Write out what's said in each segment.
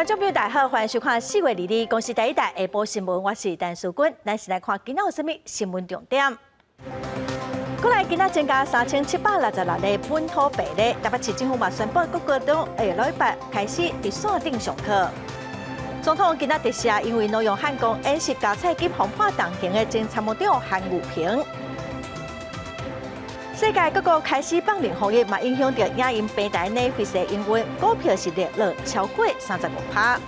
观众朋友大家好，欢迎收看4月2日公视第一台下晡新闻，我是陈淑君，咱是来看今仔有啥物新闻重点。过来今仔增加3766个本土病例，台北市政府嘛宣布各高中下礼拜开始伫线顶上课。总统今仔特赦，因为内容汉讲演习加菜及防破当庭的前参谋长韩武平。世界各国开始放零防疫，嘛影响到亚银平台 Netflix 的营运，股票是跌了超过35%。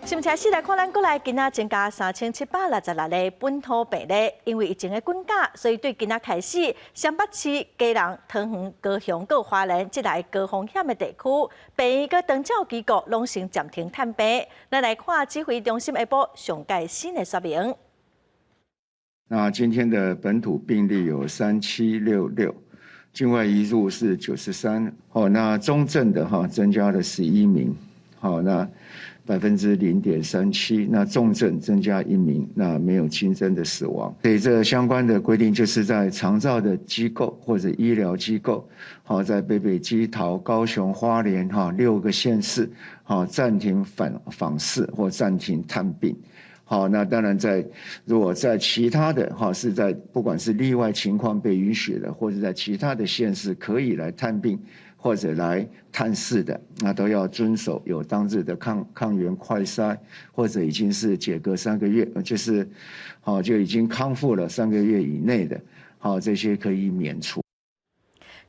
新闻开始来看，咱过来今仔增加3766个本土病例，因为疫情的滚价，所以对今仔开始，双北市、基隆、桃园、高雄、各花莲这类高风险的地区，病院佮长照机构拢先暂停探病。咱来看指挥中心下晡上届新的说明。那今天的本土病例有3766，境外移入是93，那中正的增加了11名，那0.37%，那重症增加1名，那没有新增的死亡。所以这相关的规定就是在长照的机构或者医疗机构，在北北基桃、高雄、花莲6个县市，暂停访视或暂停探病。好，那当然如果在其他的是在不管是例外情况被允许的，或者在其他的县市可以来探病或者来探视的，那都要遵守有当日的抗原快筛，或者已经是解隔3个月，就是就已经康复了3个月以内的，这些可以免除。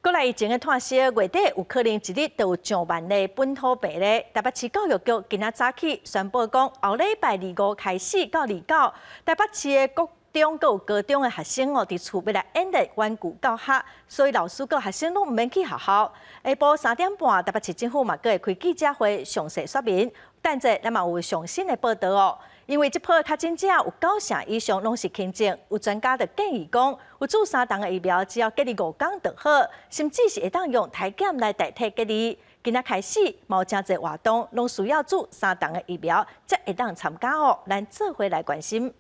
过来疫情的探息，月底有可能一日就有上万例本土病例。台北市教育局今仔早起宣布讲，后礼拜25开始到29，台北市的国中、有高中的学生伫厝要来演练远距教学，所以老师佮学生拢唔免去学校。下晡3点半，台北市政府嘛阁会开记者会，详细说明。等者咱嘛有上新的报道哦。因为这波确诊者有9成以上拢是轻症，有专家就建议讲，有注3档的疫苗，只要隔离5天就好，甚至是会当用体检来代替隔离。今仔开始，有真侪活动拢需要注3档的疫苗，才会当参加哦。咱做伙来关心。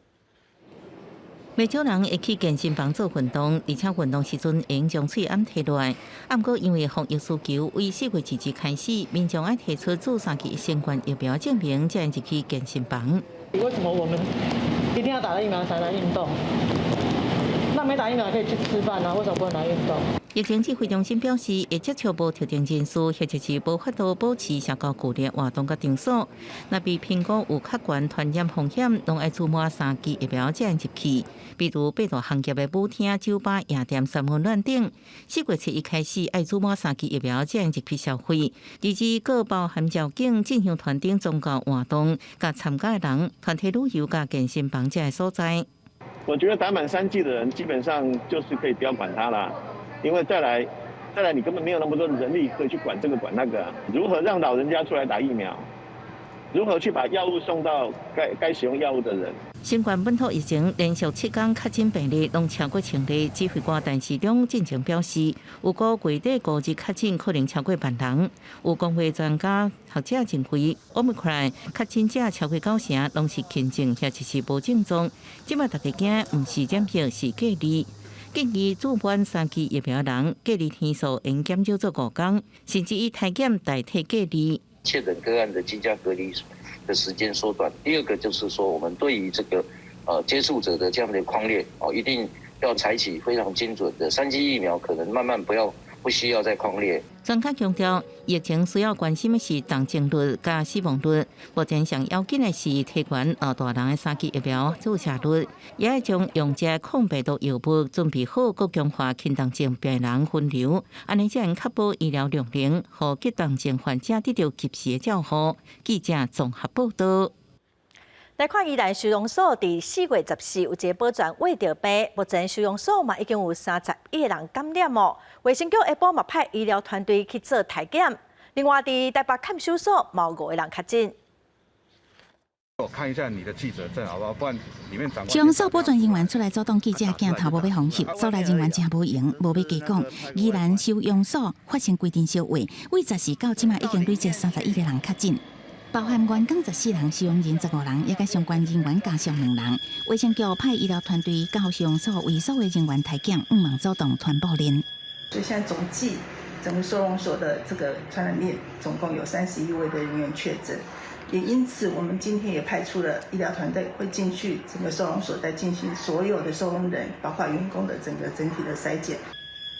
袂少人会去健身房做运动，而且运动时阵会用将喙按摕落来。不过因为防疫需求，为4月2日开始，民众爱提出注3剂新冠疫苗证明，才能入去健身房。为什么我们一定要打了疫苗才来运动？那没打疫苗可以去吃饭啊？为什么不能来运动？疫情指挥中心表示，会接触无特定人士，或者是无法度保持社交距离活动甲场所。若被评估有较悬传染风险，拢爱注满3剂疫苗才能入去。比如8大行业的舞厅、酒吧、夜店、三温暖等，4月7日开始爱注满3剂疫苗才能入去消费。而至各包含绕境、进香团等宗教活动，甲参加的人、团体旅游甲健身房这些所在。我觉得打满3剂的人，基本上就是可以不要管他啦。因为再来，你根本没有那么多的人力可以去管这个管那个啊。如何让老人家出来打疫苗？如何去把药物送到该使用药物的人？新冠本土疫情连续7天确诊病例拢超过1000例，指挥官陈时中进前表示，有估月底5日确诊可能超过万人。有工会专家学者认为，Omicron确诊者超过9成拢是轻症，或者是无症状。即摆大家惊唔是染疫是隔离。建议注满3剂疫苗人，隔离天数应减少做5天，甚至以体检代替隔离。确诊个案的居家隔离的时间缩短。第二个就是说，我们对于这个接触者的这样的匡列一定要采取非常精准的3剂疫苗，可能慢慢不需要再匡列。专家强调，疫情需要关心的是重症率加死亡率，目前上要紧的是提悬大人的3剂疫苗注射率，也要将用这抗病毒药物准备好，各强化轻重症病人分流，安尼才能确保医疗量能，和急重症患者得到及时的照护。记者综合报道。来看宜兰收容所，伫4月14有一个保全胃着病，目前收容所嘛已经有31个人感染哦。卫生局下晡嘛派医疗团队去做体检。另外，伫台北看守所嘛有5个人确诊。我看一下你的记者证好不好？不然里面长官。收容所保全人员出来阻挡记者镜头，无要防摄，所来人员真无用，无要加讲。宜兰收容所发生规定烧话，为14到即马已经累积31个人确诊。包含员工14人，收容人15人，也甲相关人员加上2人。卫生局派医疗团队到收容所为所有人员体检，毋望阻挡传播链。所以现在总计整个收容所的这个传染链总共有31位的人员确诊，也因此我们今天也派出了医疗团队会进去整个收容所，在进行所有的收容人，包括员工的整体的筛检。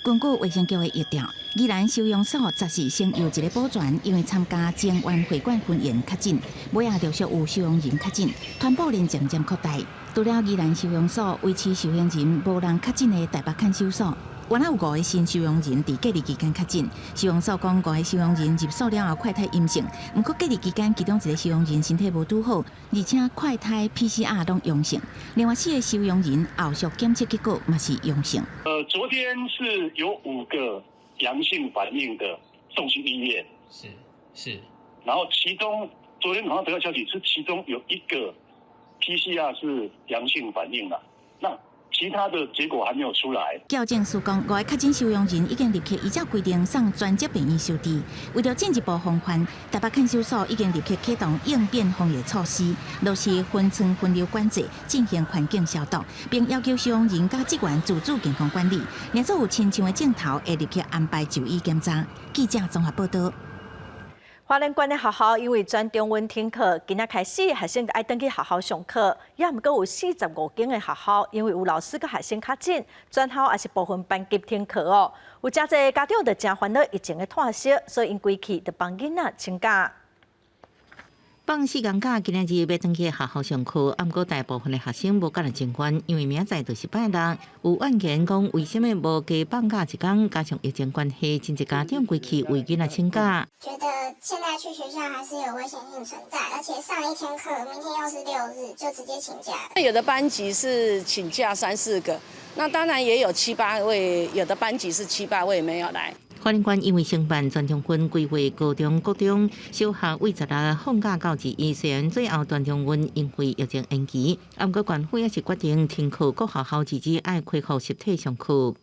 根据卫生局的预调，宜兰收容所则是先有一个保全，因为参加前湾会馆婚宴确诊，尾仔陆续有收容人确诊，传播链渐渐扩大。除了宜兰收容所维持收容人无人确诊的台北看守所，原来有5个新收容人伫隔离期间确诊。收容所讲5个收容人入所了后快筛阴性，不过隔离期间其中1个收容人身体无拄好，而且快筛 PCR 拢阳性。另外4个收容人后续检测结果嘛是阳性。昨天是有5个阳性反应的送去医院，是，然后其中昨天好像得到消息是其中有1个 PCR 是阳性反应了，那其他的结果还没有出来。矫正署讲，5个确诊收容人已经立刻依照规定送专责病院收治。为了进一步防范，台北看守所已经立刻启动应变防疫措施，落实分层分流管制，进行环境消毒，并要求收容人甲职员自主健康管理。若做有亲像的镜头，会立刻安排就医检查。记者综合报道。花莲县的学校因为转中文停课，今仔开始学生就爱回去学校上课。也毋过有45间的学校，因为有老师甲学生确诊，转校也是部分班级停课哦。有真侪家长就真烦恼疫情的拖息，所以因规气就帮囡仔请假。放4天假，今日要回去学校上课，不过大部分的学生无甲来情关，因为明仔载就是拜六。有案件讲，为什么无加放假1天？加上疫情关系，真侪家长规气为囡仔请假。觉得现在去学校还是有危险性存在，而且上1天课，明天又是6日，就直接请假。有的班级是请假3、4个，那当然也有7、8位，有的班级是7、8位没有来。花莲县因为承办全中运规划高中、国中小学为16放假到1，虽然最后全中运因为疫情延期，不过县府也是决定停课，各学校自己爱恢复实体上课。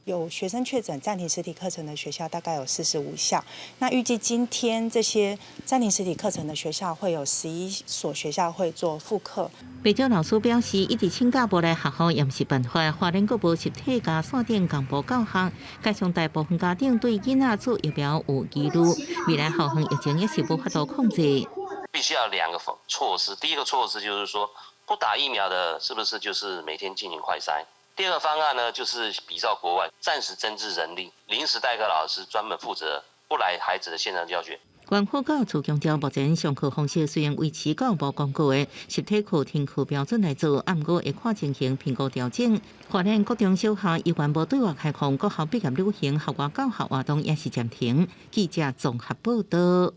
有学生确诊暂停实体课程的学校大概有45校，那预计今天这些暂停实体课程的学校会有11所学校会做复课。不少老师表示，一直请假无来学校也不是办法，花莲国无实体加线顶公布教学，加上大部分家长对囡仔做疫苗有疑虑，未来校园疫情也是无法度控制。必须要2个措施，第一个措施就是说，不打疫苗的是不是就是每天进行快筛？第2个方案呢，就是比照国外，暂时增置人力，临时代课老师专门负责不来孩子的线上教学。县府教育处强调，目前上课方式虽然维持到无公告的实体课停课标准来做，不过会看情形评估调整。花莲各中小学依然无对外开放，各校毕业旅行、校外教学活动也是暂停。记者综合报道。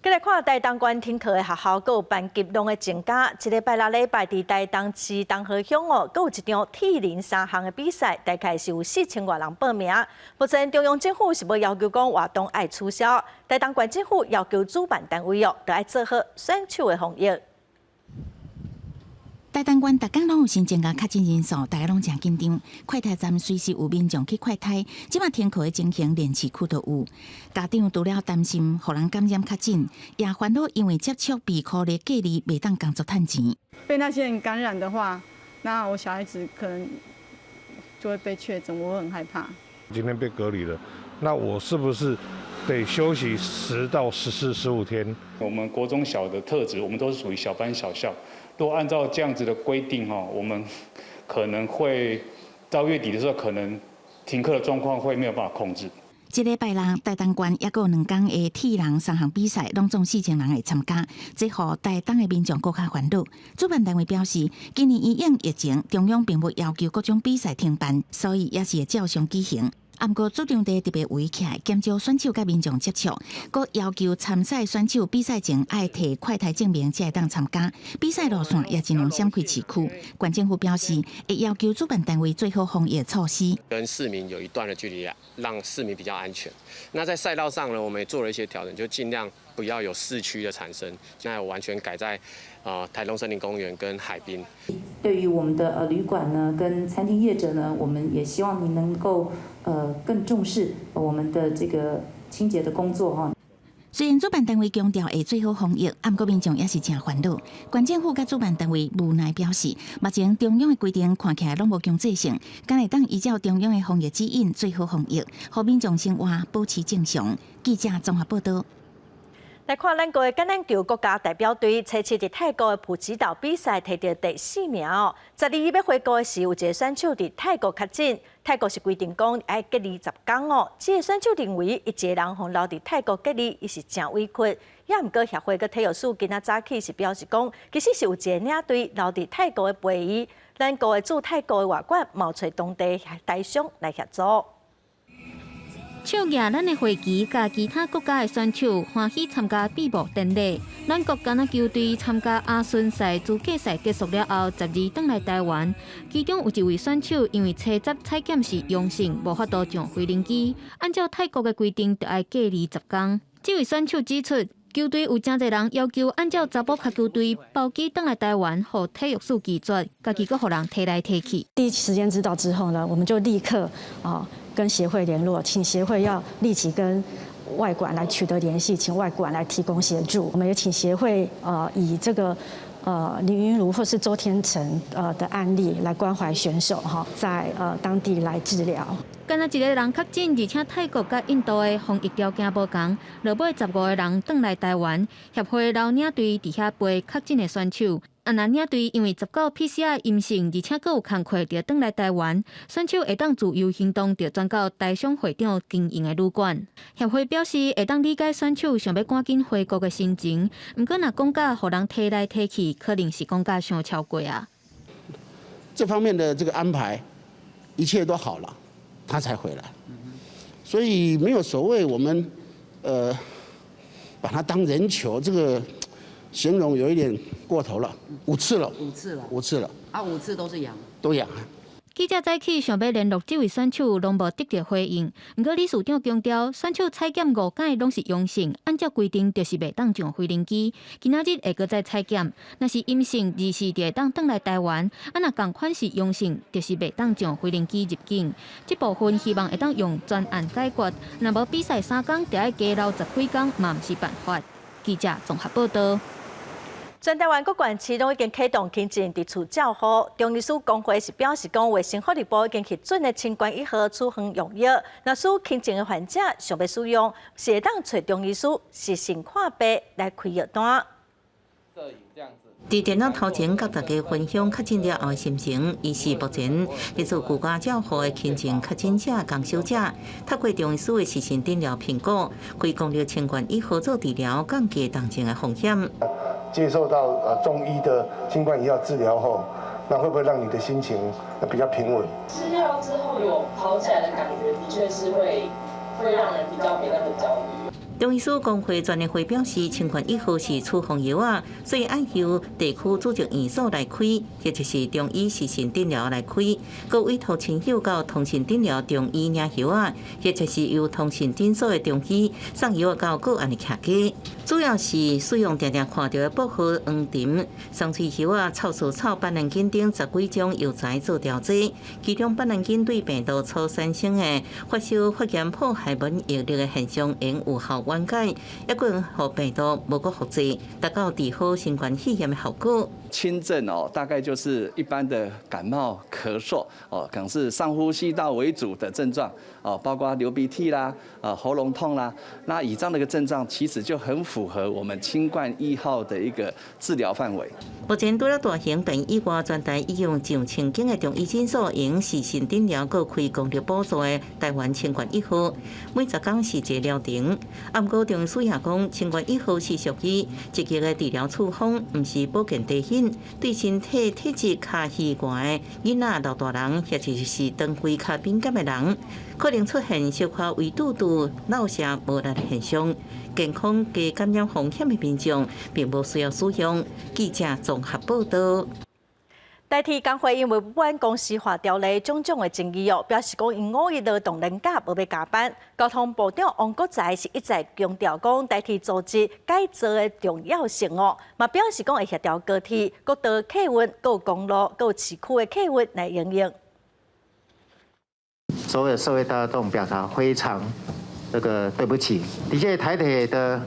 再来看台东县停课的学校，阁有班级量的增加。一礼拜6礼拜伫台东市东河乡哦，阁有一场铁人3项的比赛，大概是有4000多人报名。目前中央政府是要要求讲活动爱取消，台东县政府要求主办单位哦，就要做好选手的防疫。台东县逐天拢有新增加确诊人数，大家拢真紧张。快筛站随时有民众去快筛，即马停课的情形连市区都有。家长除了担心互人感染确诊，也烦恼因为接触被扣的隔离，袂当工作趁钱。被那些人感染的话，那我小孩子可能就会被确诊，我很害怕。今天被隔离了，那我是不是得休息10到14、15天？我们国中小的特质，我们都是属于小班小校。如果按照这样子的规定我们可能会到月底的时候，可能停课的状况会没有办法控制。这礼拜6，台东县也有2天的铁人3项比赛，拢总4000人会参加，这互台东的民众更加烦恼。主办单位表示，今年因应疫情，中央并无要求各种比赛停办，所以也是会照常举行。不过主场地特别围起来，减少选手甲民众接触，佮要求参赛选手比赛前爱摕快筛证明才会当参加。比赛路线也尽量闪开市区。县政府表示，会要求主办单位做好防疫措施，跟市民有一段的距离，让市民比较安全。那在赛道上呢，我们也做了一些调整，就尽量不要有市区的产生，现在完全改在台东森林公园跟海滨。对于我们的旅馆呢，跟餐厅业者呢，我们也希望您能够更重视我们的这个清洁的工作哈。虽然主办单位强调会做好防疫，不过民众也是真烦恼。县政府甲主办单位无奈表示，目前中央的规定看起来拢无强制性，敢会当依照中央的防疫指引做好防疫，互民众生活保持正常。记者综合报道。来看咱国的橄榄球国家代表队，初次伫泰国的普吉岛比赛摕到第4名。12要回国的时，有一个选手伫泰国确诊，泰国是规定讲要隔离10天哦。这个选手认为，伊一个人互留伫泰国隔离，伊是真委屈。也毋过协会个体育署今仔早起是表示讲，其实是有一个领队留伫泰国的陪伊，咱国的驻泰国的外馆冒找当地台商来协助。笑亚咱的会旗，甲其他国家的选手欢喜参加闭幕典礼。咱国橄榄球队参加亚巡赛资格赛结束了后，12返来台湾。其中有一位选手因为初10采检是阳性，无法度上飞轮机。按照泰国的规定，就要隔离10天。这位选手指出，球队有真侪人要求按照查甫脚球队包机返来台湾，互体育署拒绝，家己阁互人提来提去。第一时间知道之后呢，我们就立刻跟协会联络，请协会要立即跟外馆来取得联系，请外馆来提供协助。我们也请协会以这个林云如或是周天成的案例来关怀选手在当地来治疗。敢若一个人确诊，而且泰国甲印度的防疫条件无同，落尾15个人返来台湾，协会留领队伫遐陪确诊的选手。若领队因为19 PCR 阴性，而且佫有工课，就返来台湾，选手会当自由行动，就转到台商会长经营的旅馆。协会表示会当理解选手想要赶紧回国的心情，毋过若讲甲互人提来提去，可能是讲甲伤超过啊。这方面的这个安排，一切都好了，他才回来，所以没有所谓我们把他当人球这个。形容有一点过头了，5次了，5次了啊，5次都是阳，都阳。记者早起想要联络这位选手，拢无得到回应。不过理事长强调，选手采检5天拢是阳性，按照规定就是袂当上飞轮机。今仔日会搁再采检，若是阴性24就会当返来台湾；若同款是阳性，就是袂当上飞轮机入境。这部分希望会当用专案解决，若无比赛3天，就要加留10几天，嘛毋是办法。记者综合报道。全台湾各县市拢已经启动轻症伫厝照护。中医师工会是表示讲，卫生福利部已经核准的清冠1号处方用药，若属轻症的患者想要使用，是会当找中医师实时看病来开药单。伫电脑头前，甲大家分享确诊了后的心情。伊是目前伫做居家照护的轻症确诊者、工伤者，透过中医师的实时诊疗评估，可以讲了清冠1号做治疗，降低重症的风险。接受到中医的新冠1号治疗后，那会不会让你的心情比较平稳？吃药之后有好起来的感觉，的确是会让人比较没那么焦虑。中医师工会专业会表示，清冠1号是处方药啊，所以按由地区主治医所来开，或就是中医实时诊疗来开，佮委托亲友到通信诊疗中医领药啊，或就是由通信诊所的中医送药到个案的客家。主要是使用常常看到的薄荷、黄芩、松脆叶啊、臭树草、板蓝根等10几种药材做调剂，其中板蓝根对病毒初产生的发烧、发炎、破坏免疫力的现象，应有效缓解，也可互病毒无个复制，达到治好新冠肺炎的效果。轻症大概就是一般的感冒、咳嗽可能是上呼吸道为主的症状包括流鼻涕啦、喉咙痛啦。那以这样的一个症状，其实就很符合我们清冠1号的一个治疗范围。目前除了大型病以外，全台已用上千间的中医诊所，用实时诊疗，佮开公立补助的台湾清冠1号，每10天是一个疗程。不过中医师也讲，清冠1号是属于一级的治疗处方，唔是保健产品。对身体体质较虚寒的囡仔、老大人，或者是长期较敏感的人，可能出现小可胃肚肚、闹瀉无力的现象。健康低感染风险的民众，并无需要使用。记者综合报道。代替工会因为不按公司化条例种种的争议表示讲因5日劳动年假无要加班。交通部长王国材是一再强调讲代替组织改造的重要性嘛表示讲会协调高铁、各道客运、各公路、各市区的客运来营运。所有社会大众表达非常对不起，的确台铁的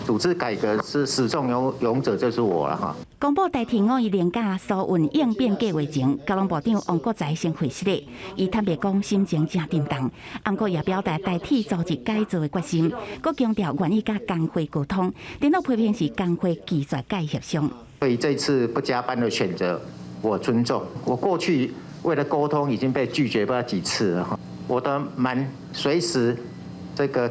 组织改革是始终勇者，就是我了哈。公布代替5月连假疏运应变计划前，交通部长王国材先会失礼，伊坦白讲心情真沉重，不过也表达代替组织改造的决心，佮强调愿意甲工会沟通，电脑批评是工会拒绝改协商。对于这次不加班的选择，我尊重。我过去为了沟通已经被拒绝不知道几次了哈，我的门随时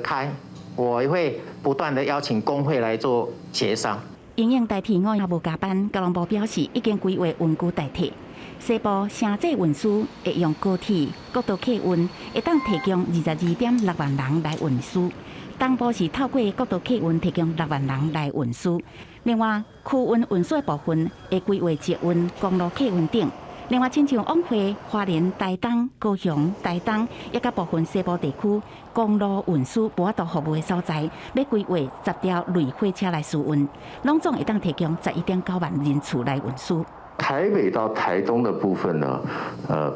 开，我也会不断的邀请工会来做协商。因应代替5月无加班，交通部表示已经规划运具代替。西部城际运输会用高铁、国道客运，会当提供22.6万人来运输。东部是透过国道客运提供6万人来运输。另外，区运运输的部分会规划捷运、公路客运等。另外，亲像往回花莲、台东、高雄、台东，也甲部分西部地区公路运输无法度服务的所在，要规划10条类火车来输运，拢总会当提供11.9万人次来运输。台北到台东的部分呢，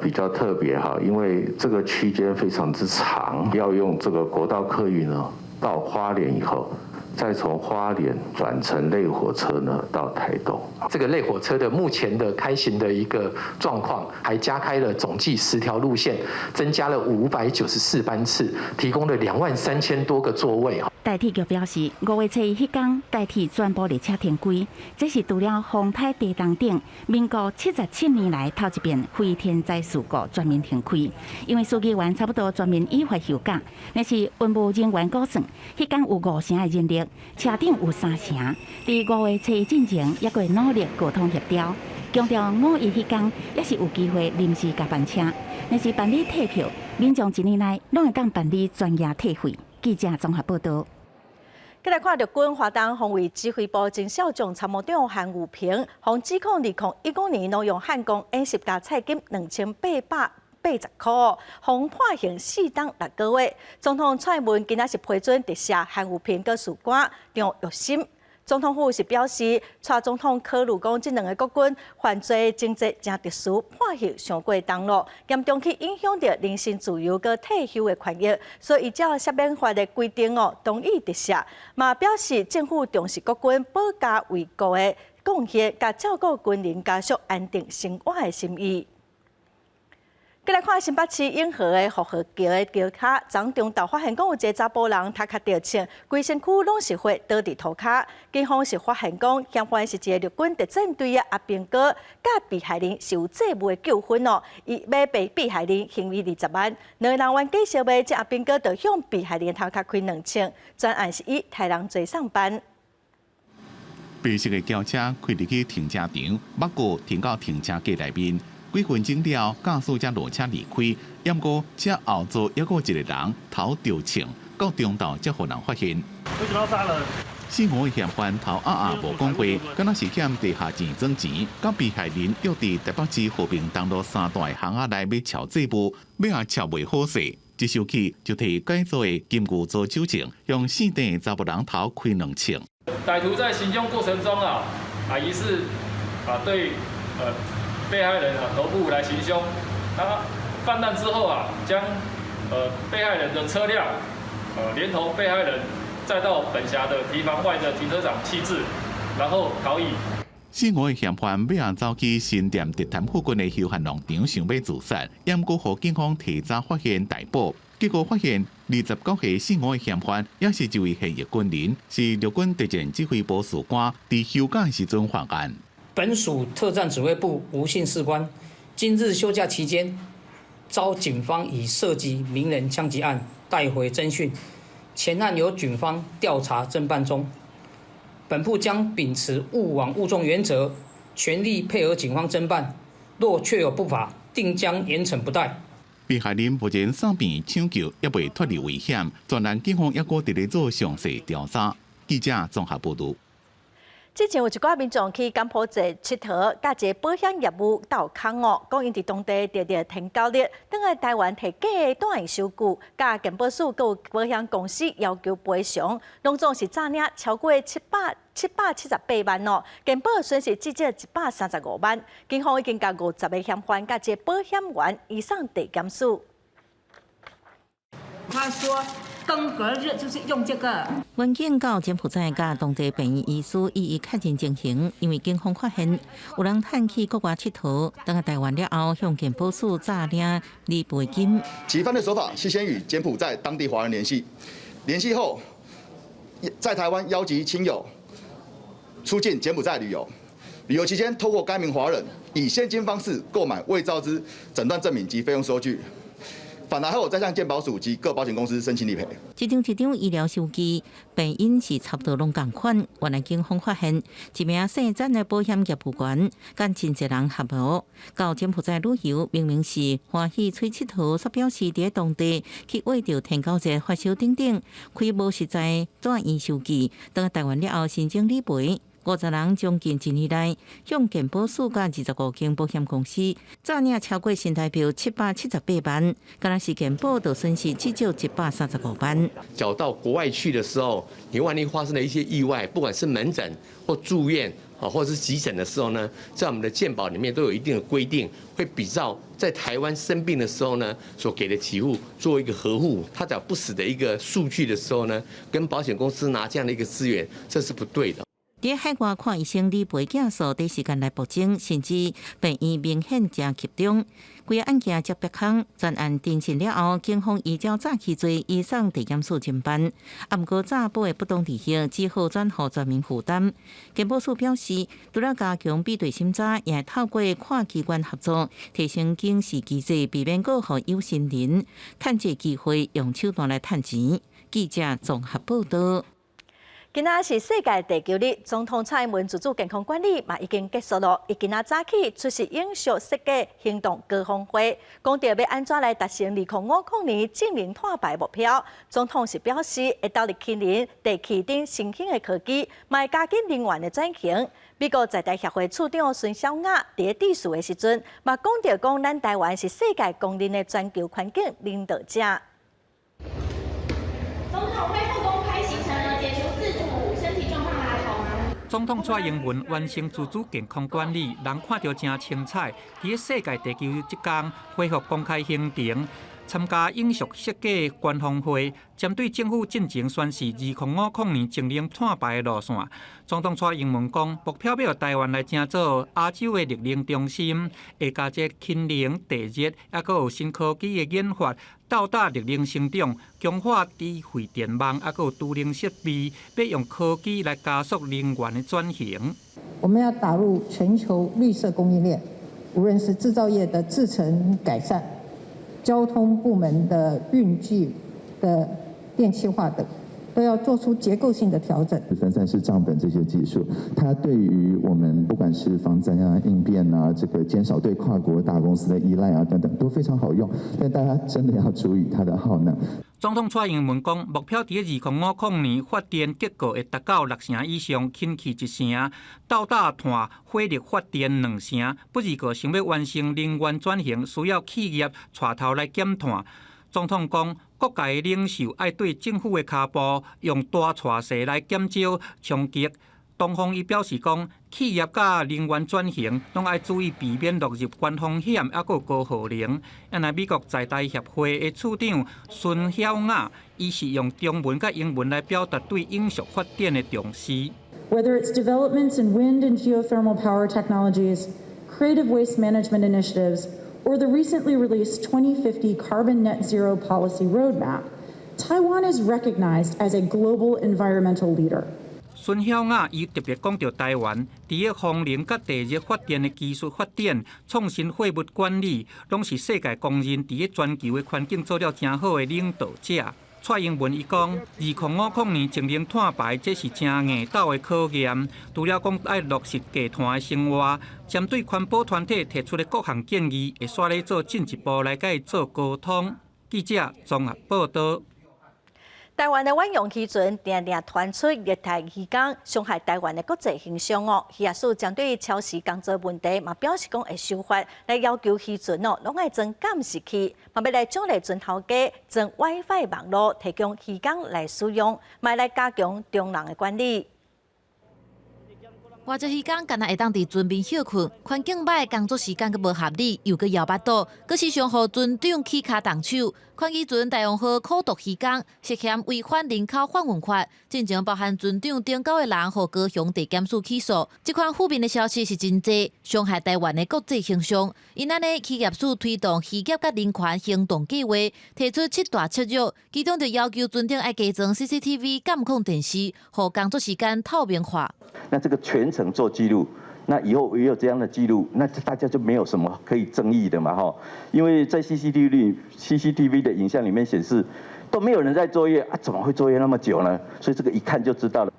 比较特别哈，因为这个区间非常之长，要用这个国道客运呢到花莲以后。再从花莲转乘类火车呢到台东。这个类火车的目前的开行的一个状况，还加开了总计10条路线，增加了594班次，提供了23000多个座位。代替局表示，5月初迄天代替全部列车停归，这是除了丰台地东等民国77年来头一遍非天灾事故全面停开，因为司机员差不多全面依法休假，但是运务人员估算，迄天有5成的人力，车顶有3成。伫5月初进前，也会努力沟通协调，强调5月迄天也是有机会临时加班车，但是办理退票，民众1年内拢会当办理专业退费。记者综合报道。再来看，日军华东防卫指挥部前少将参谋长韩武平，被指控2019年挪用汉光演习加菜金2880块，被判刑4档6个月。总统蔡英文今仔是批准特赦韩武平个士官张玉新。总统府是表示，蔡总统考虑讲，这2个国军犯罪情节真特殊，判刑上过重了，严重去影响到人身自由和退休的权益，所以依照赦免法的规定同意特赦。嘛表示政府重视国军保家卫国的贡献，甲照顾军人家属安定生活的心意。再来看新北市永和的复合桥的桥骹，昨中昼发现讲有一个查甫人头壳着枪，规身躯拢是血，倒伫涂骹。警方是发现讲嫌犯是一个陆军特战队的阿兵哥，甲被害人是有债务的纠纷伊要被被害人行为20万。两人冤家相骂，这阿兵哥就向被害人头壳开2枪。专案是以台人做上班。白色的轿车开入去停车场，不过停到停车格内面。几分钟了，驾驶才落车离开。不过，车后座还有一个人头着枪，到中道才互人发现。为什么要杀人4、5个嫌犯头无讲话，敢若是欠地下钱装钱，甲被害人约伫台北市和平东路3大巷仔内要抄债务，要也抄袂好势。一生气就替改造的金具做酒证，用4顶查某人头开2枪。歹徒在行凶过程中疑似对被害人头部来行凶，那犯案之后将被害人的车辆连同被害人再到本辖的堤防外的停车场弃置，然后逃逸。4、5个嫌犯尾仔走去新店地坛附近的休闲农场，想要自杀，不过互警方提早发现逮捕。结果发现29岁4、5个嫌犯也是一位现役军人，是陆军特战指挥部士官，伫休假时阵犯案。本属特战指挥部吴姓士官，今日休假期间，遭警方以涉及名人枪击案带回侦讯，前案由警方调查侦办中。本部将秉持勿枉勿纵原则，全力配合警方侦办，若确有不法，定将严惩不贷。被害人目前伤病抢救，也未脱离危险。专案警方也搁伫咧做详细调查。记者综合报道。之前有一寡民众去甘埔寨佚佗，甲一个保险业务斗空讲因伫当地直直停交率，等来台湾摕假的单位收据，甲健保署佮保险公司要求赔偿，拢总是诈领超过778万健保损失至少135万。警方已经甲50个嫌犯甲一个保险员移送地检署。他说登革热就是用这个。远景到柬埔寨甲当地病院医师一一确认情形，因为警方发现有人趁去国外佚佗，等下台湾了后向健保署诈领理赔金。其犯的手法是先与柬埔寨当地华人联系，联系后在台湾邀集亲友出境柬埔寨旅游。旅游期间，透过该名华人以现金方式购买未照之诊断证明及费用收据，返来后再向健保署及各保险公司申请理赔。一张医疗收据，病因是差不多拢同款。原来警方发现一名姓詹的保险业务员，跟真侪人合谋到柬埔寨旅游，明明是欢喜吹佚佗，却表示伫当地去为着天狗节发烧等等，开无实在转移收据，等台湾了后申请理赔。50人将近1年内向健保署甲25间保险公司诈领超过新台币778万，敢若是健保就损失至少135万。缴到国外去的时候，你万一发生了一些意外，不管是门诊或住院或者是急诊的时候呢，在我们的健保里面都有一定的规定，会比照在台湾生病的时候呢所给的给付做一个合户。他找不死的一个数据的时候呢，跟保险公司拿这样的一个资源，这是不对的。伫海外看医生理赔件数第时间来报警，甚至病院明显真集中。规个案件接白空，专案定性了后，警方依照早期罪移送地检署侦办。毋过诈保的不当利息只好转予全民负担。健保署表示，除了加强比对审查，也透过跨机关合作，提升警示机制，避免过互有心人趁这机会用手段来趁钱。记者综合报道。今仔是世界地球日，总统蔡英文自主健康管理嘛已经结束了。伊今仔早起出席永续设计行动高峰会，讲到要安怎来达成2050年净零碳排目标。总统是表示，会斗入去年地气顶新兴的科技，嘛会加紧能源的转型。美国在台协会处长孙小雅伫致辞的时阵，嘛讲咱台湾是世界公认的全球环境领导者。总统恢复公开行程呢，解除自主，身体状况还好吗？总统蔡英文完成自主健康管理，人看到真精彩。伫世界地球日即天恢复公开行程，参加永续设计官方会，针对政府进前宣示2050年净零碳排的路线。总统蔡英文讲，目标要由台湾来成做亚洲的绿能中心，会加这氢能、地热，还佫有新科技的研发。到达绿能成长，强化低废电网，还有都能设备，要用科技来加速能源的转型。我们要打入全球绿色供应链，无论是制造业的制程改善、交通部门的运具的电气化等，都要做出结构性的调整。分散式账本这些技术，它对于我们不管是防灾啊、应变啊，这个减少对跨国大公司的依赖啊等等，都非常好用。但大家真的要注意它的耗能。总统蔡英文讲，目标伫2050年发电结构会达到6成以上，氢气1成，到达碳火力发电2成。不过想要完成能源转型，需要企业带头来减碳。总统讲，各界领袖爱对政府的脚步用大带势来减少冲击。东方伊表示讲，企业甲能源转型拢爱注意避免落入高风险，还有高耗能。那美国在台协会的处长孙晓雅，伊是用中文甲英文来表达对永续发展的重视。Whether it's developments in wind and geothermal power technologies, creative waste management initiatives, or the recently released 2050 carbon net zero policy roadmap, Taiwan is recognized as a global environmental leader. 孙晓雅伊特别讲到台湾伫个风能甲地热发电的技术发展、创新废物管理，拢是世界公认伫个全球的环境做了真好的领导者。蔡英文伊讲，2050年净零碳排，这是真硬斗的考验。除了讲爱落实低碳的生活，针对环保团体提出的各项建议，会刷咧做进一步来甲伊做沟通。记者综合报道。台湾的远洋渔船常常传出热带鱼港伤害台湾的国际形象哦。渔业署针对超时工作问题，嘛表示讲会修法来要求渔船哦，拢爱装监视器，嘛要来奖励船头家装 WiFi 网络，提供渔港来使用，嘛来加强中人的管理。活只鱼缸，敢若会当伫船边休困，环境歹，工作时间阁无合理，又阁摇巴肚，阁时常互船长起骹动手。款渔船大用号苦毒鱼缸，涉嫌违反人口贩运法，进前包含船长顶9个人，互高雄地检署起诉。这款负面的消息是真济，伤害台湾的国际形象。因安尼，企业署推动渔业甲人权行动计划，提出7大策略，其中就要求船长要加装 CCTV 监控电视，互工作时间透明化。那这个全程做记录。那以后也有这样的记录，那大家就没有什么可以争议的嘛哈，因为在 CCTV 的影像里面显示都没有人在作业啊，怎么会作业那么久呢？所以这个一看就知道了。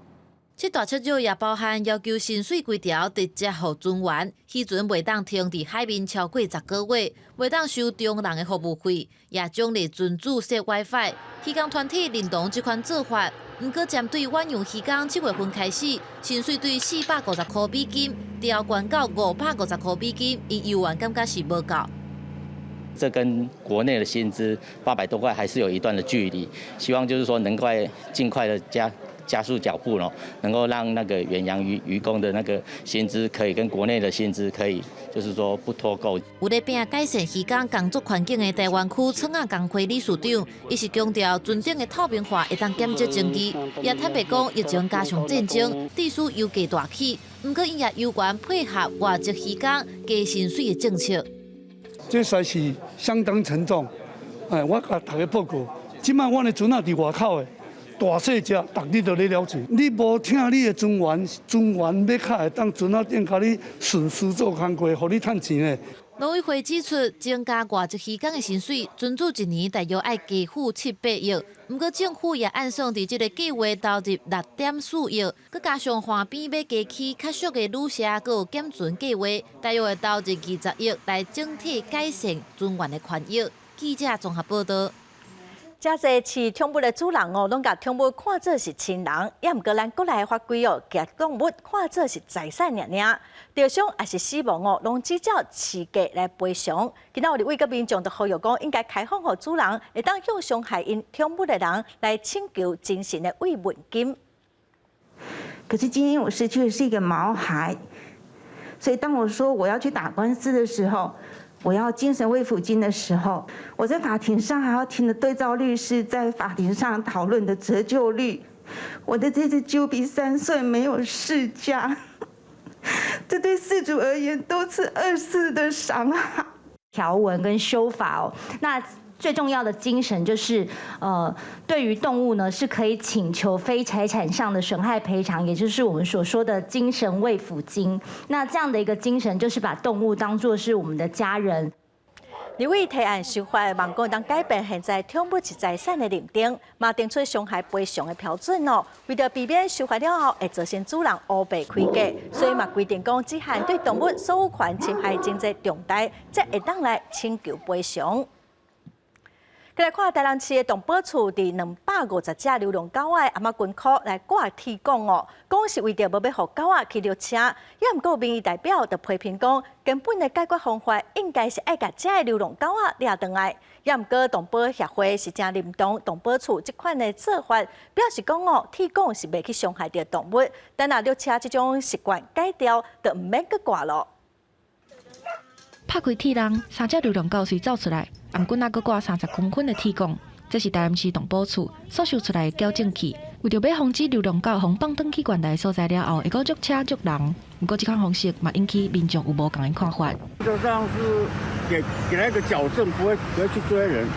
7大策略也包含要求薪水规条直接予船员，渔船袂当停伫海面超过10个月，袂当收中人的服务费，也奖励船主设 WiFi。渔工团体认同这款做法。不过，针对远洋渔工7月份开始，薪水对450块美金调悬到550块美金，伊游玩感觉是无够。这跟国内的薪资800多块还是有一段的距离，希望就是说能够尽快的加速脚步咯，能够让那个远洋渔工的那个薪资可以跟国内的薪资可以，就是说不脱钩。有咧拼改善渔工工作环境的台湾区创亚工会理事长，伊是强调船长的透明化会当减少争议，也坦白讲疫情加上战争，地数油价大起，不过伊也有关配合外籍渔工加薪水的政策。这实是相当沉重。我甲大家报告，即摆我的船啊伫外口的。大细只，逐日都咧了船。你无请你的船员要较会当船仔顶，甲你顺时做工课，互你趁钱的。农委会指出，增加外籍渔工的薪水，船主一年大约要加付700亿。不过政府也按算伫这个计划投入6.4亿，佮加上岸边要加起较俗的旅社，佮有减船计划，大约会投入20亿来整体改善船员的权益。记者综合报道。真侪饲宠物的主人哦，拢甲宠物看做是亲人，也毋过咱国内的法规哦，甲动物看做是财产尔尔。受伤也是死亡哦，拢只照饲价来赔偿。今仔有立委甲民众就呼吁讲，应该开放予主人会当向伤害因宠物的人来请求精神的慰问金。可是今天我失去的是一个毛孩，所以当我说我要去打官司的时候。我要精神慰抚金的时候，我在法庭上还要听着对照律师在法庭上讨论的折旧率。我的这只啾比3岁没有世家，这对饲主而言都是2次的伤害。条文跟修法哦，那最重要的精神就是，对于动物呢是可以请求非财产上的损害赔偿，也就是我们所说的精神慰抚金。那这样的一个精神，就是把动物当作是我们的家人。立委提案修法，望讲当改变现在宠物是财产的认定，嘛定出伤害赔偿的标准哦。为了避免修法了后会造成主人乌白开价，所以嘛规定讲只限对动物所有权侵害经济重大，才会当来请求赔偿。再来看台南市的动保处伫250只流浪狗仔的阿嬷捐库来挂铁管哦，讲是为着无要互狗仔去掠车，也毋过民意代表就批评讲，根本的解决方法应该是爱甲这的流浪狗仔掠倒来，也毋过动保协会是正认同动保处这款的做法，表示讲哦，铁管是袂去伤害到动物，但若掠车这种习惯改掉，就毋免去挂咯。拍开铁笼，3只流浪狗随走出来，颔棍还佫挂30公分的铁管，这是台南市动保处所收出来的矫正器，为着要防止流浪狗互放转去原来所在了后，会佫捉车捉人。不过这款方式嘛引起民众有无同的看法。就像是给他一个矫正，不会去追人。